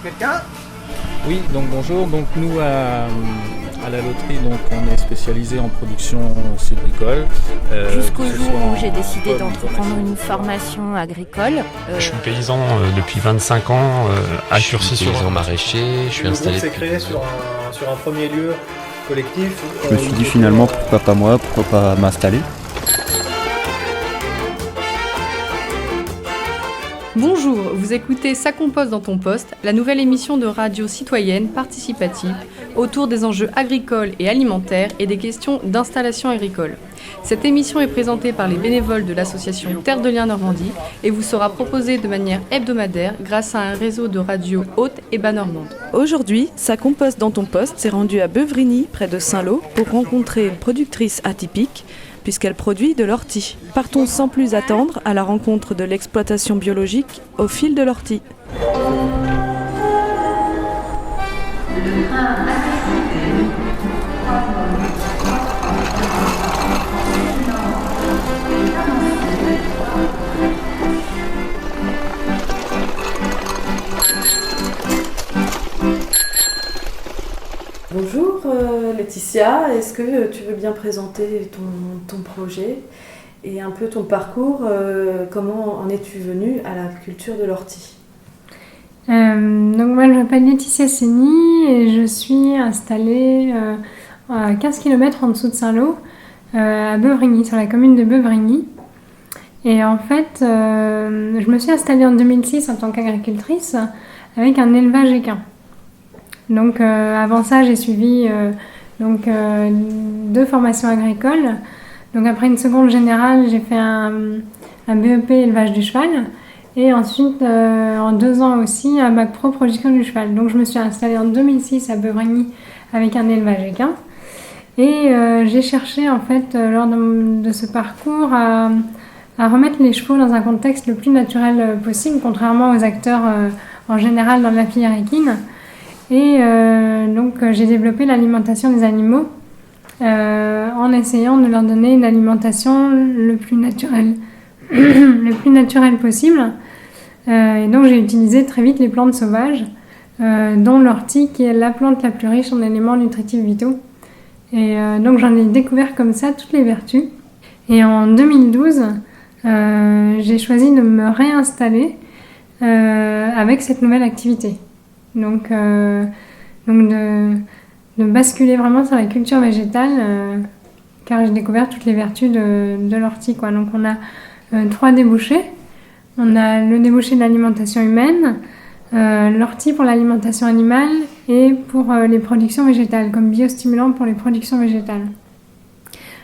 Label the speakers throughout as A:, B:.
A: quelqu'un?
B: Oui, donc bonjour. Donc nous à la loterie, donc on est spécialisé en production sylvicole.
C: Jusqu'au jour où j'ai décidé d'entreprendre une formation agricole.
D: Je suis paysan depuis 25 ans à Curcy.
E: Je suis paysan maraîcher, je suis installé.
A: Le groupe s'est créé sur un premier lieu collectif.
F: Je me suis dit finalement pourquoi pas moi, pourquoi pas m'installer.
G: Bonjour, vous écoutez Ça compose dans ton poste, la nouvelle émission de radio citoyenne participative autour des enjeux agricoles et alimentaires et des questions d'installation agricole. Cette émission est présentée par les bénévoles de l'association Terre de Liens Normandie et vous sera proposée de manière hebdomadaire grâce à un réseau de radios haute et bas normandes.
H: Aujourd'hui, Ça compose dans ton poste s'est rendu à Beuvigny, près de Saint-Lô, pour rencontrer une productrice atypique, puisqu'elle produit de l'ortie. Partons sans plus attendre à la rencontre de l'exploitation biologique au fil de l'ortie. Bonjour Laetitia, est-ce que tu veux bien présenter ton projet et un peu ton parcours, comment en es-tu venue à la culture de l'ortie?
I: Donc moi je m'appelle Laetitia Sény et je suis installée à 15 km en dessous de Saint-Lô, à Beuvigny, sur la commune de Beuvigny. Et en fait, je me suis installée en 2006 en tant qu'agricultrice avec un élevage équin. Donc avant ça, j'ai suivi 2 formations agricoles. Donc après une seconde générale, j'ai fait un BEP élevage du cheval et ensuite en 2 ans aussi un bac pro production du cheval. Donc je me suis installée en 2006 à Beuvigny avec un élevage équin et j'ai cherché en fait lors de ce parcours à remettre les chevaux dans un contexte le plus naturel possible, contrairement aux acteurs en général dans la filière équine. Et donc j'ai développé l'alimentation des animaux en essayant de leur donner une alimentation le plus naturelle possible. Et donc j'ai utilisé très vite les plantes sauvages, dont l'ortie qui est la plante la plus riche en éléments nutritifs vitaux. Et donc j'en ai découvert comme ça toutes les vertus. Et en 2012, j'ai choisi de me réinstaller avec cette nouvelle activité. Donc de basculer vraiment sur la culture végétale, car j'ai découvert toutes les vertus de l'ortie, quoi. Donc on a 3 débouchés. On a le débouché de l'alimentation humaine, l'ortie pour l'alimentation animale et pour les productions végétales, comme biostimulant pour les productions végétales.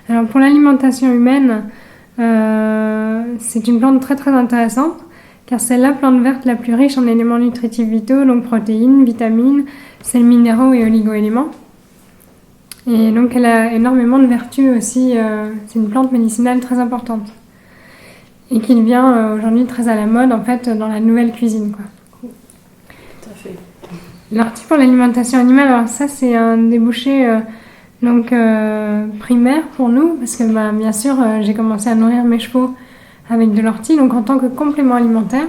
I: Alors pour l'alimentation humaine, c'est une plante très très intéressante, car c'est la plante verte la plus riche en éléments nutritifs vitaux, donc protéines, vitamines, sels minéraux et oligo-éléments. Et donc elle a énormément de vertus aussi, c'est une plante médicinale très importante. Et qui devient aujourd'hui très à la mode en fait dans la nouvelle cuisine, quoi.
H: Tout à fait.
I: L'ortie pour l'alimentation animale, alors ça c'est un débouché primaire pour nous, parce que bien sûr j'ai commencé à nourrir mes chevaux avec de l'ortie, donc en tant que complément alimentaire.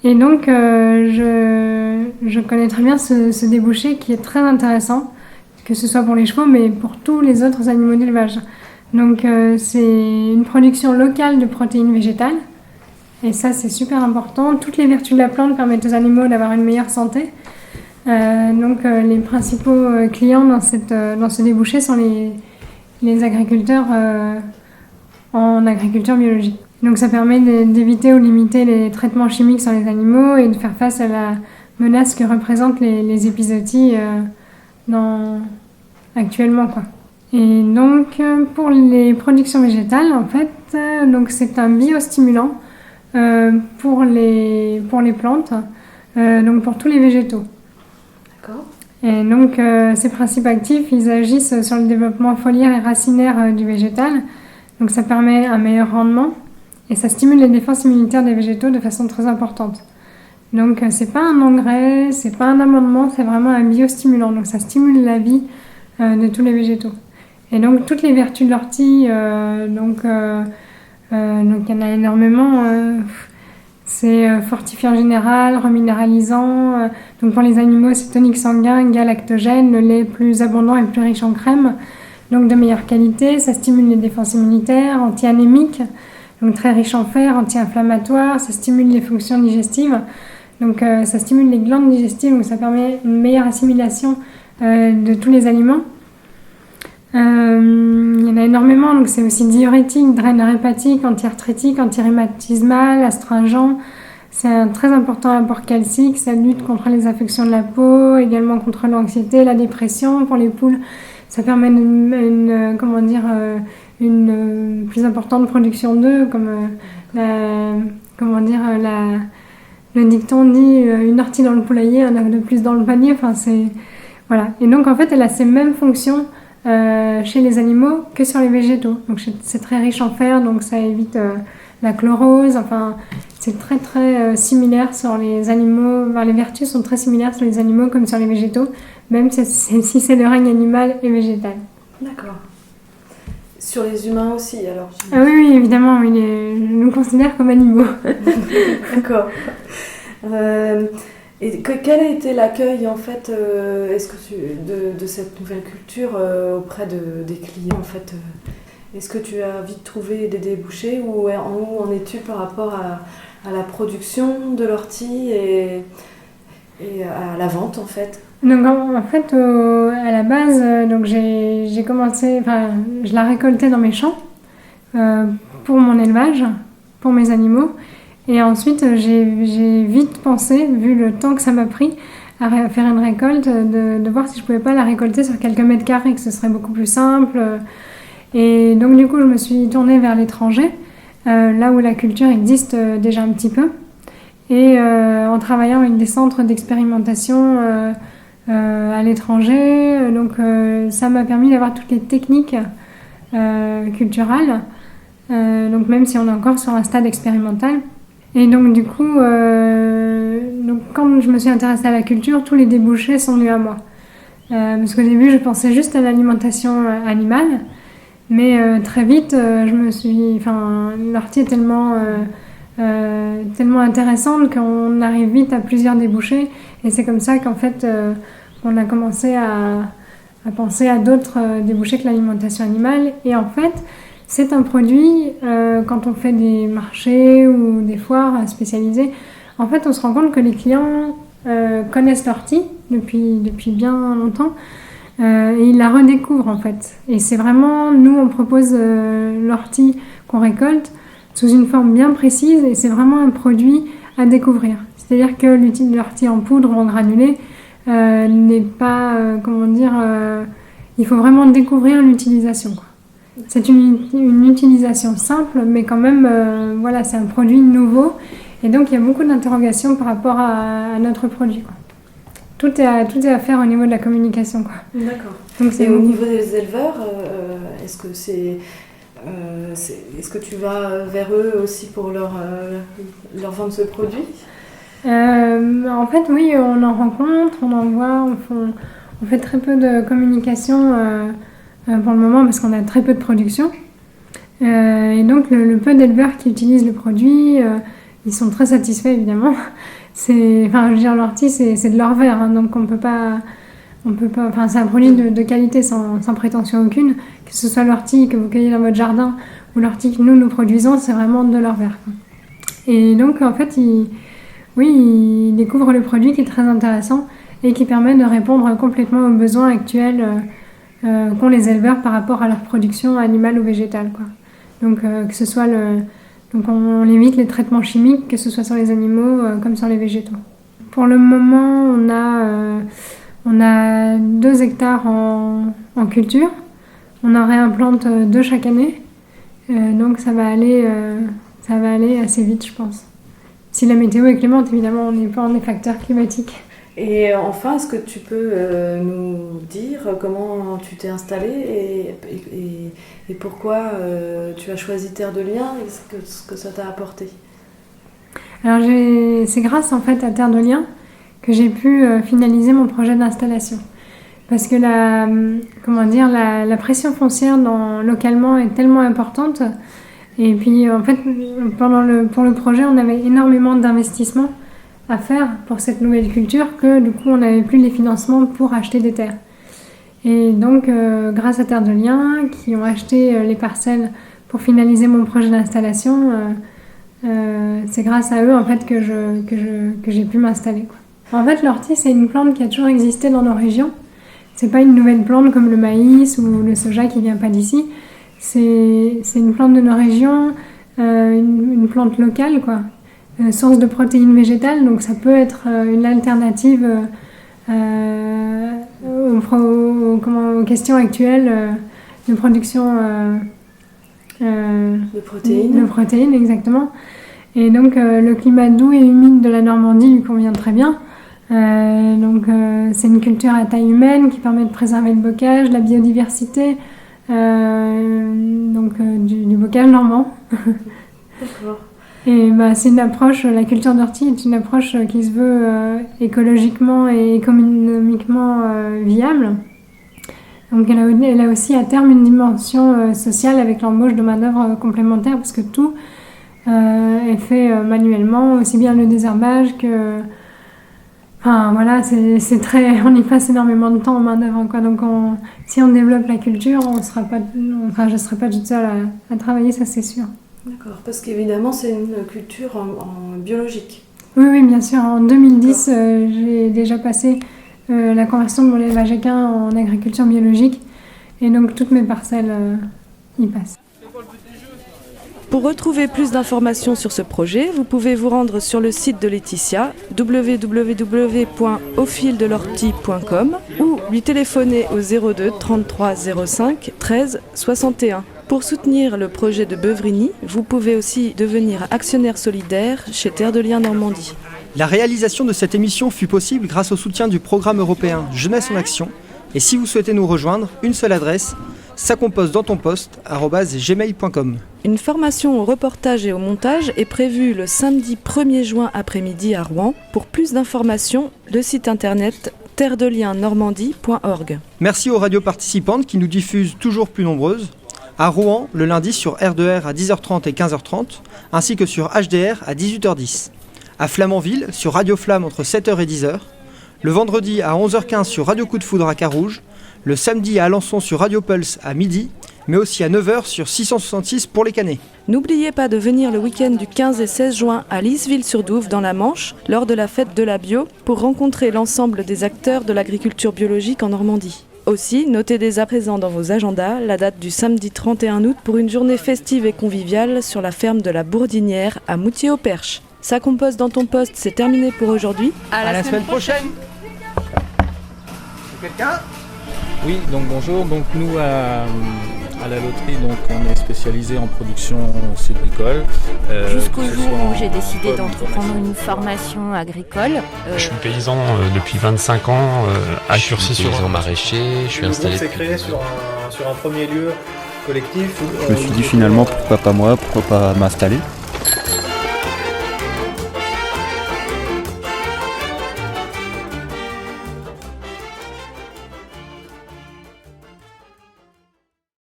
I: Et donc je connais très bien ce débouché qui est très intéressant, que ce soit pour les chevaux, mais pour tous les autres animaux d'élevage. Donc c'est une production locale de protéines végétales, et ça c'est super important. Toutes les vertus de la plante permettent aux animaux d'avoir une meilleure santé. Les principaux clients dans ce débouché sont les agriculteurs en agriculture biologique. Donc ça permet d'éviter ou limiter les traitements chimiques sur les animaux et de faire face à la menace que représentent les épizooties actuellement, quoi. Et donc pour les productions végétales, en fait, donc c'est un biostimulant pour les plantes, donc pour tous les végétaux.
H: D'accord.
I: Et donc ces principes actifs, ils agissent sur le développement foliaire et racinaire du végétal. Donc ça permet un meilleur rendement et ça stimule les défenses immunitaires des végétaux de façon très importante. Donc c'est pas un engrais, c'est pas un amendement, c'est vraiment un biostimulant. Donc ça stimule la vie de tous les végétaux. Et donc toutes les vertus de l'ortie, donc il y en a énormément. C'est fortifiant général, reminéralisant. Donc pour les animaux, c'est tonique sanguin, galactogène, le lait plus abondant et plus riche en crème. Donc de meilleure qualité, ça stimule les défenses immunitaires, anti-anémiques, donc très riche en fer, anti-inflammatoire, ça stimule les fonctions digestives. Donc ça stimule les glandes digestives, donc ça permet une meilleure assimilation de tous les aliments. Il y en a énormément, donc c'est aussi diurétique, draineur hépatique, anti-arthritique, anti-rhumatismal, astringent. C'est un très important apport calcique, ça lutte contre les affections de la peau, également contre l'anxiété, la dépression. Pour les poules, ça permet une plus importante production d'œufs, comme le dicton dit une ortie dans le poulailler, un œuf de plus dans le panier. Enfin, voilà. Et donc en fait, elle a ces mêmes fonctions chez les animaux que sur les végétaux. Donc c'est très riche en fer, donc ça évite la chlorose. Enfin, c'est très très similaire sur les animaux. Enfin, les vertus sont très similaires sur les animaux comme sur les végétaux, même si c'est le règne animal et végétal.
J: D'accord. Sur les humains aussi, alors?
I: Ah oui, évidemment, je nous considère comme animaux.
J: D'accord. Et quel a été l'accueil en fait de cette nouvelle culture auprès des clients en fait? Est-ce que tu as vite trouvé des débouchés ou en es-tu par rapport à la production de l'ortie et à la vente en fait?
I: Donc en fait à la base donc j'ai commencé, je la récoltais dans mes champs pour mon élevage, pour mes animaux. Et ensuite, j'ai vite pensé, vu le temps que ça m'a pris, à faire une récolte, de voir si je pouvais pas la récolter sur quelques mètres carrés, que ce serait beaucoup plus simple. Et donc du coup, je me suis tournée vers l'étranger, là où la culture existe déjà un petit peu. Et en travaillant avec des centres d'expérimentation à l'étranger, donc ça m'a permis d'avoir toutes les techniques culturales, donc même si on est encore sur un stade expérimental. Et donc du coup, quand je me suis intéressée à la culture, tous les débouchés sont venus à moi. Parce qu'au début, je pensais juste à l'alimentation animale, mais très vite, l'ortie est tellement intéressante qu'on arrive vite à plusieurs débouchés. Et c'est comme ça qu'en fait, on a commencé à penser à d'autres débouchés que l'alimentation animale. Et en fait, c'est un produit, quand on fait des marchés ou des foires spécialisées, en fait, on se rend compte que les clients connaissent l'ortie depuis bien longtemps et ils la redécouvrent en fait. Et c'est vraiment, nous, on propose l'ortie qu'on récolte sous une forme bien précise et c'est vraiment un produit à découvrir. C'est-à-dire que l'ortie en poudre ou en granulé n'est pas, il faut vraiment découvrir l'utilisation, quoi. C'est une utilisation simple, mais quand même, c'est un produit nouveau. Et donc, il y a beaucoup d'interrogations par rapport à notre produit, quoi. Tout est à faire au niveau de la communication, quoi.
J: D'accord. Donc, et au niveau des éleveurs, est-ce que tu vas vers eux aussi pour leur vendre ce produit?
I: En fait, oui, on en rencontre, on en voit, on fait très peu de communication pour le moment parce qu'on a très peu de production. Et donc le peu d'éleveurs qui utilisent le produit, ils sont très satisfaits évidemment. L'ortie c'est de leur verre, hein, donc on peut pas. C'est un produit de qualité sans prétention aucune, que ce soit l'ortie que vous cueillez dans votre jardin ou l'ortie que nous produisons, c'est vraiment de leur verre, quoi. Et donc en fait ils découvrent le produit qui est très intéressant et qui permet de répondre complètement aux besoins actuels qu'ont les éleveurs par rapport à leur production animale ou végétale, quoi. Donc que ce soit donc on évite les traitements chimiques, que ce soit sur les animaux comme sur les végétaux. Pour le moment, on a 2 hectares en culture. On en réimplante 2 chaque année. Donc ça va aller assez vite, je pense. Si la météo est clémente, évidemment, on n'est pas en des facteurs climatiques.
J: Et enfin, est-ce que tu peux nous dire comment tu t'es installée et pourquoi tu as choisi Terre de Liens et ce que ça t'a apporté?
I: Alors c'est grâce en fait à Terre de Liens que j'ai pu finaliser mon projet d'installation. Parce que la pression foncière localement est tellement importante Et puis en fait, pour le projet, on avait énormément d'investissements à faire pour cette nouvelle culture que du coup on n'avait plus les financements pour acheter des terres. Et donc grâce à Terre de Liens, qui ont acheté les parcelles pour finaliser mon projet d'installation, c'est grâce à eux en fait que j'ai pu m'installer, quoi. En fait, l'ortie, c'est une plante qui a toujours existé dans nos régions. C'est pas une nouvelle plante comme le maïs ou le soja qui vient pas d'ici. C'est une plante de nos régions, une plante locale, quoi. Source de protéines végétales, donc ça peut être une alternative aux questions actuelles de production de protéines, exactement. Et donc le climat doux et humide de la Normandie lui convient très bien. C'est une culture à taille humaine qui permet de préserver le bocage, la biodiversité, du bocage normand.
J: D'accord.
I: Et c'est une approche, la culture d'ortie est une approche qui se veut écologiquement et économiquement viable. Donc elle a aussi à terme une dimension sociale avec l'embauche de main-d'œuvre complémentaire parce que tout est fait manuellement, aussi bien le désherbage que... Enfin voilà, c'est très... On y passe énormément de temps en main-d'œuvre, quoi. Donc si on développe la culture, je ne serai pas toute seule à travailler, ça c'est sûr.
J: D'accord, parce qu'évidemment c'est une culture en biologique.
I: Oui, bien sûr. En 2010, j'ai déjà passé la conversion de mon élevage équin en agriculture biologique. Et donc toutes mes parcelles y passent.
H: Pour retrouver plus d'informations sur ce projet, vous pouvez vous rendre sur le site de Laetitia, www.aufildelortie.com, ou lui téléphoner au 02 33 05 13 61. Pour soutenir le projet de Beuvrini, vous pouvez aussi devenir actionnaire solidaire chez Terre de Liens Normandie.
K: La réalisation de cette émission fut possible grâce au soutien du programme européen Jeunesse en Action. Et si vous souhaitez nous rejoindre, une seule adresse, sacompostdantonposte@gmail.com.
H: Une formation au reportage et au montage est prévue le samedi 1er juin après-midi à Rouen. Pour plus d'informations, le site internet terredeliensnormandie.org.
K: Merci aux radios participantes qui nous diffusent toujours plus nombreuses. À Rouen, le lundi sur R2R à 10h30 et 15h30, ainsi que sur HDR à 18h10. À Flamanville, sur Radio Flamme entre 7h et 10h. Le vendredi à 11h15 sur Radio Coup de Foudre à Carouge. Le samedi à Alençon sur Radio Pulse à midi, mais aussi à 9h sur 666 pour les Canets.
H: N'oubliez pas de venir le week-end du 15 et 16 juin à Lisville-sur-Douve dans la Manche, lors de la fête de la bio, pour rencontrer l'ensemble des acteurs de l'agriculture biologique en Normandie. Aussi, notez dès à présent dans vos agendas la date du samedi 31 août pour une journée festive et conviviale sur la ferme de la Bourdinière à Moutier-au-Perche. Ça composte dans ton poste, c'est terminé pour aujourd'hui.
K: À la semaine prochaine. Quelqu'un ?
B: Oui, donc bonjour. Donc nous à la loterie, donc on est spécialisé en production sylvicole.
C: Jusqu'au jour où j'ai décidé d'entreprendre une formation agricole.
D: Je suis paysan depuis 25 ans.
E: Je suis paysan maraîcher, je suis installé.
A: Le groupe s'est créé sur un premier lieu collectif.
F: Je me suis dit finalement pourquoi pas moi, pourquoi pas m'installer.